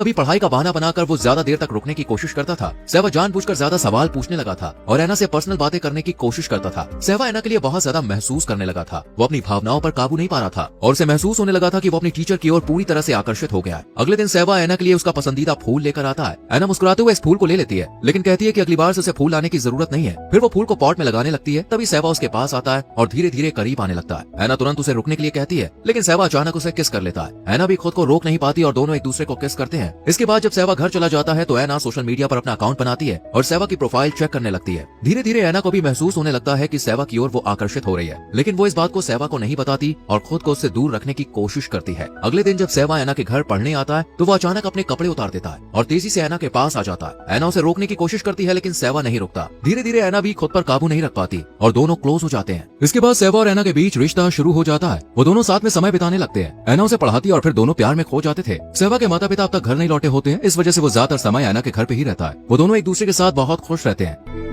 कभी पढ़ाई का बहाना बनाकर वो ज्यादा देर तक रुकने की कोशिश करता था। सहवा जानबूझकर ज्यादा सवाल पूछने लगा था और ऐना से पर्सनल बातें करने की कोशिश करता था। सहवा ऐना के लिए बहुत ज्यादा महसूस करने लगा था। वो अपनी भावनाओं पर काबू नहीं पा रहा था और उसे महसूस होने लगा था कि वो अपनी टीचर की ओर पूरी तरह से आकर्षित हो गया है। अगले दिन सहवा ऐना के लिए उसका पसंदीदा फूल लेकर आता है। ऐना मुस्कुराते हुए इस फूल को ले लेती है, लेकिन कहती है कि अगली बार से उसे फूल लाने की जरूरत नहीं है। फिर वो फूल को पॉट में लगाने लगती है। तभी सहवा उसके पास आता है और धीरे धीरे करीब आने लगता है। ऐना तुरंत उसे रुकने के लिए कहती है, लेकिन सहवा अचानक उसे किस कर लेता है। ऐना भी खुद को रोक नहीं पाती और दोनों एक दूसरे को किस करते हैं। इसके बाद जब सहवा घर चला जाता है तो ऐना सोशल मीडिया पर अपना अकाउंट बनाती है और सहवा की प्रोफाइल चेक करने लगती है। धीरे धीरे ऐना को भी महसूस होने लगता है कि सहवा की ओर वो आकर्षित हो रही है, लेकिन वो इस बात को सहवा को नहीं बताती और खुद को उससे दूर रखने की कोशिश करती है। अगले दिन जब सहवा ऐना के घर पढ़ने आता है तो वो अचानक अपने कपड़े उतार देता है और तेजी से ऐना के पास आ जाता है। ऐना उसे रोकने की कोशिश करती है, लेकिन सहवा नहीं रुकता। धीरे धीरे ऐना भी खुद पर काबू नहीं रख पाती और दोनों क्लोज हो जाते हैं। इसके बाद सहवा और ऐना के बीच रिश्ता शुरू हो जाता है। वो दोनों साथ में समय बिताने लगते हैं। ऐना उसे पढ़ाती और फिर दोनों प्यार में खो जाते थे। सहवा के माता पिता अब तक घर नहीं लौटे होते हैं, इस वजह से वो ज्यादातर समय ऐना के घर पे ही रहता है। वो दोनों एक दूसरे के साथ बहुत खुश रहते हैं।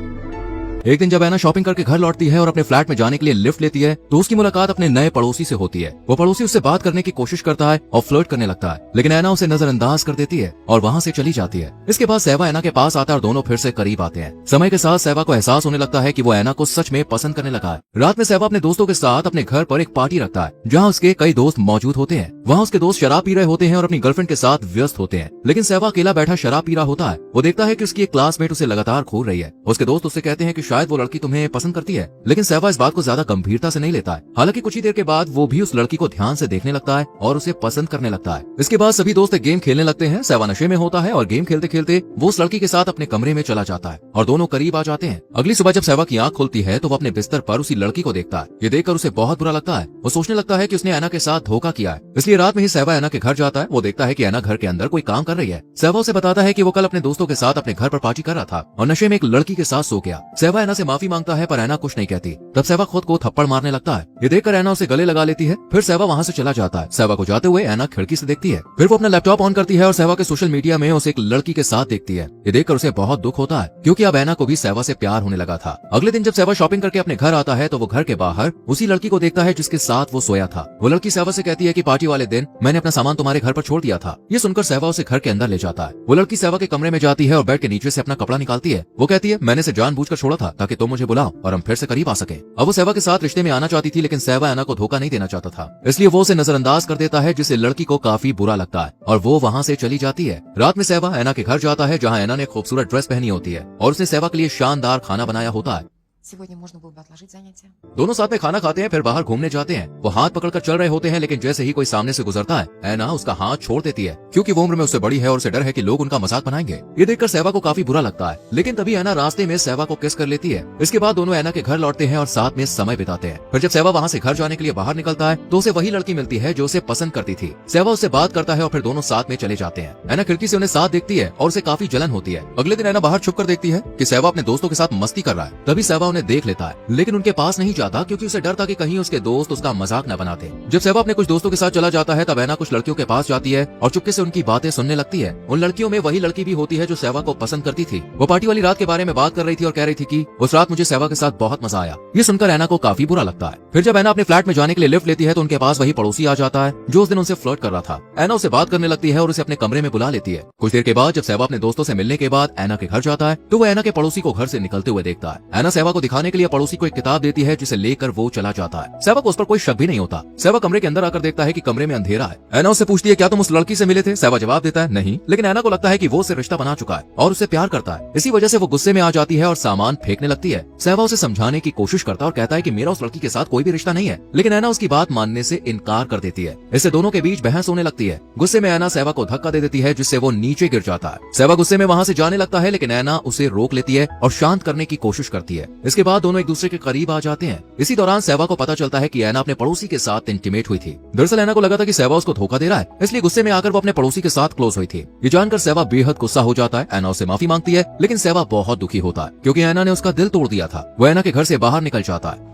एक दिन जब ऐना शॉपिंग करके घर लौटती है और अपने फ्लैट में जाने के लिए लिफ्ट लेती है तो उसकी मुलाकात अपने नए पड़ोसी से होती है। वो पड़ोसी उससे बात करने की कोशिश करता है और फ्लर्ट करने लगता है, लेकिन ऐना उसे नजरअंदाज कर देती है और वहाँ से चली जाती है। इसके बाद सहवा ऐना के पास आता है और दोनों फिर से करीब आते हैं। समय के साथ सहवा को एहसास होने लगता है कि वो ऐना को सच में पसंद करने लगा है। रात में सहवा अपने दोस्तों के साथ अपने घर पर एक पार्टी रखता है जहाँ उसके कई दोस्त मौजूद होते हैं। वहाँ उसके दोस्त शराब पी रहे होते हैं और अपनी गर्लफ्रेंड के साथ व्यस्त होते हैं, लेकिन सहवा अकेला बैठा शराब पी रहा होता है। वो देखता है कि उसकी एक क्लासमेट उसे लगातार घूर रही है। उसके दोस्त उससे कहते हैं कि शायद वो लड़की तुम्हें पसंद करती है, लेकिन सहवा इस बात को ज्यादा गंभीरता से नहीं लेता है। हालांकि कुछ ही देर के बाद वो भी उस लड़की को ध्यान से देखने लगता है और उसे पसंद करने लगता है। इसके बाद सभी दोस्त एक गेम खेलने लगते हैं। सहवा नशे में होता है और गेम खेलते खेलते वो उस लड़की के साथ अपने कमरे में चला जाता है और दोनों करीब आ जाते हैं। अगली सुबह जब सहवा की आंख खुलती है तो वो अपने बिस्तर पर उसी लड़की को देखता है। ये देखकर उसे बहुत बुरा लगता है। वो सोचने लगता है कि उसने ऐना के साथ धोखा किया है, इसलिए रात में ही सहवा ऐना के घर जाता है। वो देखता है कि ऐना घर के अंदर कोई काम कर रही है। सहवा उसे बताता है कि वो कल अपने दोस्तों के साथ अपने घर पर पार्टी कर रहा था और नशे में एक लड़की के साथ सो गया। सहवा ऐना से माफी मांगता है पर ऐना कुछ नहीं कहती। तब सहवा खुद को थप्पड़ मारने लगता है। ये देखकर ऐना उसे गले लगा लेती है। फिर सहवा वहाँ से चला जाता है। सहवा को जाते हुए ऐना खिड़की से देखती है। फिर वो अपना लैपटॉप ऑन करती है और सहवा के सोशल मीडिया में उसे एक लड़की के साथ देखती है। ये देखकर उसे बहुत दुख होता है क्योंकि अब ऐना को भी सहवा से प्यार होने लगा था। अगले दिन जब सहवा शॉपिंग करके अपने घर आता है तो वो घर के बाहर उसी लड़की को देखता है जिसके साथ वो सोया था। वो लड़की सहवा से कहती है कि पार्टी वाले दिन मैंने अपना सामान तुम्हारे घर पर छोड़ दिया था। ये सुनकर सहवा उसे घर के अंदर ले जाता है। वो लड़की सहवा के कमरे में जाती है और बेड के नीचे से अपना कपड़ा निकालती है। वो कहती है मैंने इसे जानबूझकर छोड़ा था ताकि तुम मुझे बुलाओ और हम फिर से करीब आ सके। अब वो सहवा के साथ रिश्ते में आना चाहती थी, लेकिन सहवा ऐना को धोखा नहीं देना चाहता था, इसलिए वो उसे नजरअंदाज कर देता है, जिससे लड़की को काफी बुरा लगता है और वो वहाँ से चली जाती है। रात में सहवा ऐना के घर जाता है जहाँ ऐना ने खूबसूरत ड्रेस पहनी होती है और उसने सहवा के लिए शानदार खाना बनाया होता है। Сегодня можно было бы отложить занятия. दोनों साथ में खाना खाते हैं, फिर बाहर घूमने जाते हैं। वो हाथ पकड़कर चल रहे होते हैं, लेकिन जैसे ही कोई सामने से गुजरता है ऐना उसका हाथ छोड़ देती है क्योंकि वो उम्र में उससे बड़ी है और उसे डर है कि लोग उनका मजाक बनाएंगे। ये देखकर सहवा को काफी बुरा लगता है, लेकिन तभी ऐना रास्ते में सहवा को किस कर लेती है। इसके बाद दोनों ऐना के घर लौटते हैं और साथ में समय बिताते हैं। फिर जब सहवा वहाँ से घर जाने के लिए बाहर निकलता है तो उसे वही लड़की मिलती है जो उसे पसंद करती थी। सहवा उससे बात करता है और फिर दोनों साथ में चले जाते हैं। ऐना खिड़की से उन्हें साथ देखती है और उसे काफी जलन होती है। अगले दिन ऐना बाहर छुप कर देखती है कि सहवा अपने दोस्तों के साथ मस्ती कर रहा है। तभी सहवा उन्हें देख लेता है, लेकिन उनके पास नहीं जाता क्योंकि उसे डर था कि कहीं उसके दोस्त उसका मजाक न बनाते। जब सहवा अपने कुछ दोस्तों के साथ चला जाता है तब ऐना कुछ लड़कियों के पास जाती है और चुपके से उनकी बातें सुनने लगती है। उन लड़कियों में वही लड़की भी होती है जो सहवा को पसंद करती थी। वो पार्टी वाली रात के बारे में बात कर रही थी और कह रही थी कि उस रात मुझे सहवा के साथ बहुत मजा आया। ये सुनकर ऐना को काफी बुरा लगता है। फिर जब ऐना अपने फ्लैट में जाने के लिए लिफ्ट लेती है तो उनके पास वही पड़ोसी आ जाता है जो उस दिन उनसे फ्लर्ट कर रहा था। ऐना उसे बात करने लगती है और उसे अपने कमरे में बुला लेती है। कुछ देर के बाद जब सहवा अपने दोस्तों से मिलने के बाद ऐना के घर जाता है तो वो ऐना के पड़ोसी को घर से निकलते हुए देखता है। ऐना सहवा को दिखाने के लिए पड़ोसी को एक किताब देती है जिसे लेकर वो चला जाता है। सहवा को उस पर कोई शक भी नहीं होता। सहवा कमरे के अंदर आकर देखता है कि कमरे में अंधेरा है। ऐना उससे पूछती है क्या तुम उस लड़की से मिले थे? सहवा जवाब देता है नहीं, लेकिन ऐना को लगता है कि वो उससे रिश्ता बना चुका है और उससे प्यार करता है। इसी वजह से वो गुस्से में आ जाती है और सामान फेंकने लगती है। सहवा उसे समझाने की कोशिश करता है और कहता है कि मेरा उस लड़की के साथ कोई भी रिश्ता नहीं है, लेकिन ऐना उसकी बात मानने से इनकार कर देती है। इससे दोनों के बीच बहस होने लगती है। गुस्से में ऐना सहवा को धक्का दे देती है जिससे वो नीचे गिर जाता है। सहवा गुस्से में वहाँ से जाने लगता है, लेकिन ऐना उसे रोक लेती है और शांत करने की कोशिश करती है। इसके बाद दोनों एक दूसरे के करीब आ जाते हैं। इसी दौरान सहवा को पता चलता है कि ऐना अपने पड़ोसी के साथ इंटीमेट हुई थी। दरअसल ऐना को लगा था कि सहवा उसको धोखा दे रहा है, इसलिए गुस्से में आकर वो अपने पड़ोसी के साथ क्लोज हुई थी। ये जानकर सहवा बेहद गुस्सा हो जाता है। ऐना उसे माफी मांगती है, लेकिन सहवा बहुत दुखी होता है क्योंकि ऐना ने उसका दिल तोड़ दिया था। वो ऐना के घर से बाहर निकल जाता है।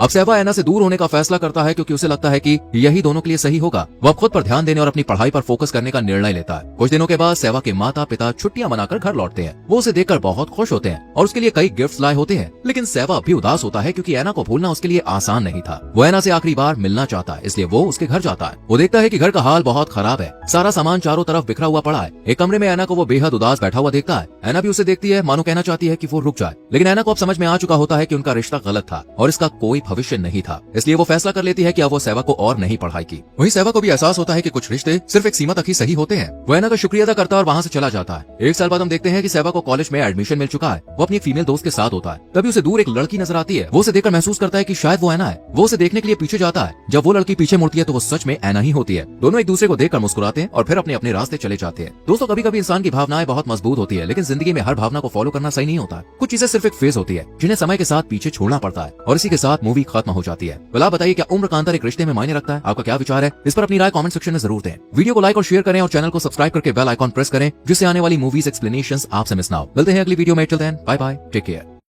अब सेवा एना से दूर होने का फैसला करता है क्योंकि उसे लगता है कि यही दोनों के लिए सही होगा। वो अब खुद पर ध्यान देने और अपनी पढ़ाई पर फोकस करने का निर्णय लेता है। कुछ दिनों के बाद सेवा के माता पिता छुट्टियां मनाकर घर लौटते हैं। वो उसे देखकर बहुत खुश होते हैं और उसके लिए कई गिफ्ट्स लाए होते हैं। लेकिन सेवा अब भी उदास होता है क्योंकि एना को भूलना उसके लिए आसान नहीं था। वो एना से आखिरी बार मिलना चाहता है, इसलिए वो उसके घर जाता है। वो देखता है कि घर का हाल बहुत खराब है। सारा सामान चारों तरफ बिखरा हुआ पड़ा है। एक कमरे में एना को वो बेहद उदास बैठा हुआ देखता है। एना भी उसे देखती है, मानो कहना चाहती है कि वो रुक जाए। लेकिन एना को अब समझ में आ चुका होता है कि उनका रिश्ता गलत था और इसका कोई भविष्य नहीं था। इसलिए वो फैसला कर लेती है कि अब वो सेवा को और नहीं पढ़ाएगी। वहीं सेवा को भी एहसास होता है कि कुछ रिश्ते सिर्फ एक सीमा तक ही सही होते हैं। वो एना का शुक्रिया अदा करता है और वहाँ से चला जाता है। एक साल बाद हम देखते हैं कि सेवा को कॉलेज में एडमिशन मिल चुका है। वो अपनी एक फीमेल दोस्त के साथ होता है। तभी उसे दूर एक लड़की नजर आती है। वो उसे देखकर महसूस करता है कि शायद वो एना है। वो उसे देखने के लिए पीछे जाता है। जब वो लड़की पीछे मुड़ती है तो वो सच में एना ही होती है। दोनों एक दूसरे को देखकर मुस्कुराते हैं और फिर अपने अपने रास्ते चले जाते हैं। दोस्तों, कभी कभी इंसान की भावनाएं बहुत मजबूत होती है, लेकिन जिंदगी में हर भावना को फॉलो करना सही नहीं होता। कुछ चीजें सिर्फ एक फेज होती है जिन्हें समय के साथ पीछे छोड़ना पड़ता है और इसी के साथ मूवी खत्म हो जाती है। भला बताइए, क्या उम्र का अंतर एक रिश्ते में मायने रखता है? आपका क्या विचार है? इस पर अपनी राय कमेंट सेक्शन में जरूर दें। वीडियो को लाइक और शेयर करें और चैनल को सब्सक्राइब करके बेल आइकॉन प्रेस करें, जिससे आने वाली मूवीज एक्सप्लेनेशंस आपसे मिस ना हो। मिलते हैं अगली वीडियो में। Till then, bye bye, take care.